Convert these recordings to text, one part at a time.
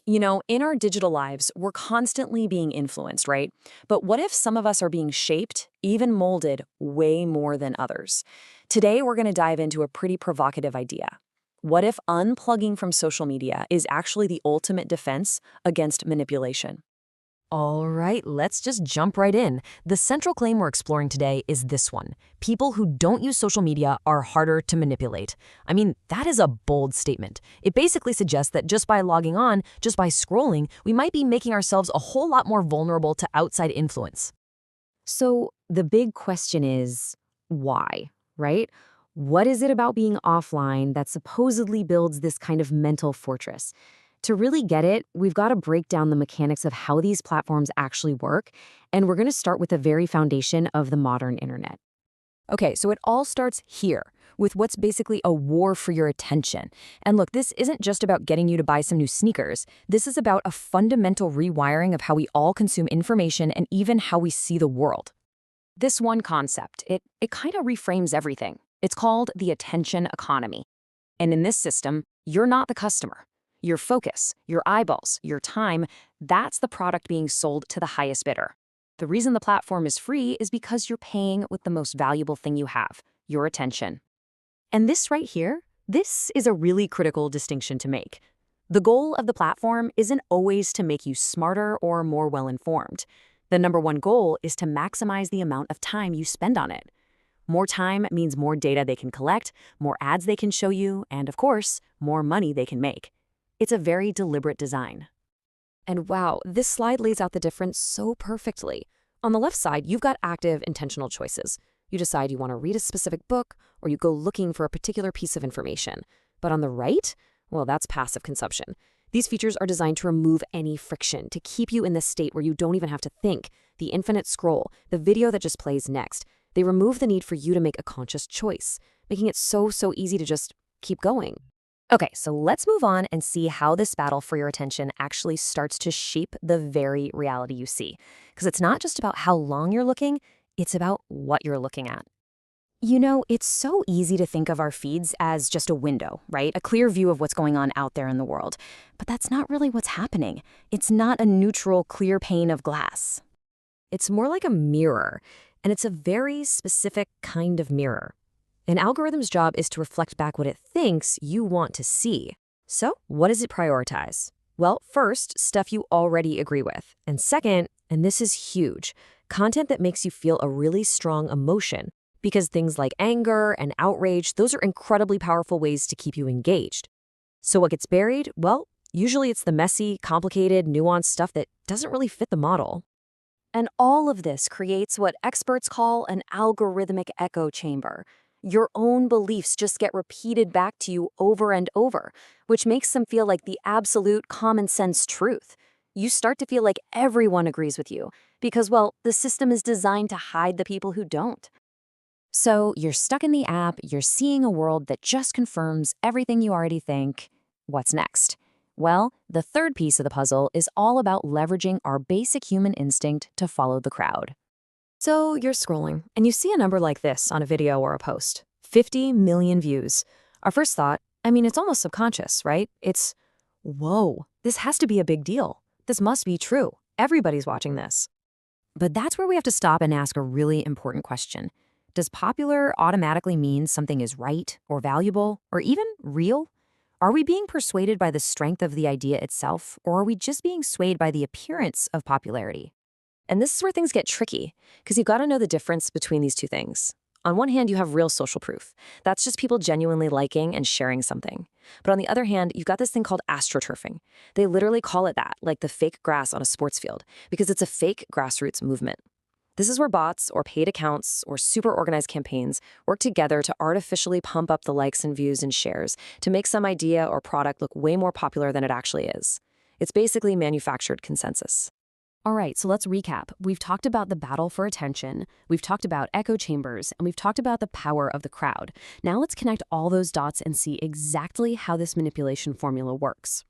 In our digital lives, we're constantly being influenced, right? But what if some of us are being shaped, even molded, way more than others? Today, we're going to dive into a pretty provocative idea. What if unplugging from social media is actually the ultimate defense against manipulation? All right, let's just jump right in. The central claim we're exploring today is this one. People who don't use social media are harder to manipulate. I mean, that is a bold statement. It basically suggests that just by logging on, just by scrolling, we might be making ourselves a whole lot more vulnerable to outside influence. So the big question is why, right? What is it about being offline that supposedly builds this kind of mental fortress? To really get it, we've got to break down the mechanics of how these platforms actually work, and we're going to start with the very foundation of the modern internet. Okay, so it all starts here with what's basically a war for your attention. And look, this isn't just about getting you to buy some new sneakers. This is about a fundamental rewiring of how we all consume information and even how we see the world. This one concept, it kind of reframes everything. It's called the attention economy. And in this system, you're not the customer. Your focus, your eyeballs, your time, that's the product being sold to the highest bidder. The reason the platform is free is because you're paying with the most valuable thing you have, your attention. And this right here, this is a really critical distinction to make. The goal of the platform isn't always to make you smarter or more well-informed. The number one goal is to maximize the amount of time you spend on it. More time means more data they can collect, more ads they can show you, and of course, more money they can make. It's a very deliberate design. And wow, this slide lays out the difference so perfectly. On the left side, you've got active, intentional choices. You decide you want to read a specific book, or you go looking for a particular piece of information. But on the right, well, that's passive consumption. These features are designed to remove any friction, to keep you in this state where you don't even have to think. The infinite scroll, the video that just plays next, they remove the need for you to make a conscious choice, making it so easy to just keep going. Okay, so let's move on and see how this battle for your attention actually starts to shape the very reality you see. Because it's not just about how long you're looking, it's about what you're looking at. It's so easy to think of our feeds as just a window, right? A clear view of what's going on out there in the world. But that's not really what's happening. It's not a neutral, clear pane of glass. It's more like a mirror, and it's a very specific kind of mirror. An algorithm's job is to reflect back what it thinks you want to see. So, what does it prioritize? Well, first, stuff you already agree with. And second, and this is huge, content that makes you feel a really strong emotion. Because things like anger and outrage, those are incredibly powerful ways to keep you engaged. So what gets buried? Well, usually it's the messy, complicated, nuanced stuff that doesn't really fit the model. And all of this creates what experts call an algorithmic echo chamber. Your own beliefs just get repeated back to you over and over, which makes them feel like the absolute common sense truth. You start to feel like everyone agrees with you because, well, the system is designed to hide the people who don't. So you're stuck in the app, you're seeing a world that just confirms everything you already think. What's next? Well, the third piece of the puzzle is all about leveraging our basic human instinct to follow the crowd. So you're scrolling, and you see a number like this on a video or a post. 50 million views. Our first thought, it's almost subconscious, right? It's, whoa, this has to be a big deal. This must be true. Everybody's watching this. But that's where we have to stop and ask a really important question. Does popular automatically mean something is right or valuable or even real? Are we being persuaded by the strength of the idea itself, or are we just being swayed by the appearance of popularity? And this is where things get tricky, because you've got to know the difference between these two things. On one hand, you have real social proof. That's just people genuinely liking and sharing something. But on the other hand, you've got this thing called astroturfing. They literally call it that, like the fake grass on a sports field, because it's a fake grassroots movement. This is where bots or paid accounts or super organized campaigns work together to artificially pump up the likes and views and shares to make some idea or product look way more popular than it actually is. It's basically manufactured consensus. All right, so let's recap. We've talked about the battle for attention, we've talked about echo chambers, and we've talked about the power of the crowd. Now let's connect all those dots and see exactly how this manipulation formula works.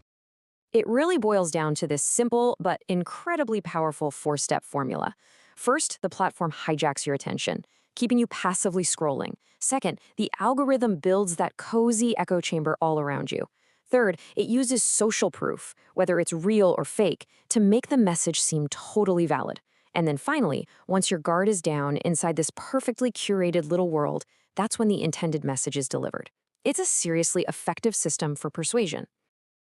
It really boils down to this simple but incredibly powerful four-step formula. First, the platform hijacks your attention, keeping you passively scrolling. Second, the algorithm builds that cozy echo chamber all around you. Third, it uses social proof, whether it's real or fake, to make the message seem totally valid. And then finally, once your guard is down inside this perfectly curated little world, that's when the intended message is delivered. It's a seriously effective system for persuasion.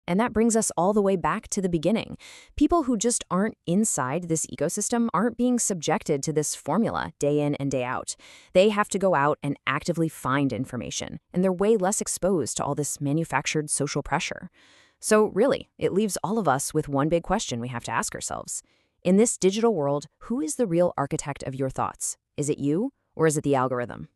And that brings us all the way back to the beginning. People who just aren't inside this ecosystem aren't being subjected to this formula day in and day out. They have to go out and actively find information, and they're way less exposed to all this manufactured social pressure. So really, it leaves all of us with one big question we have to ask ourselves. In this digital world, who is the real architect of your thoughts? Is it you, or is it the algorithm?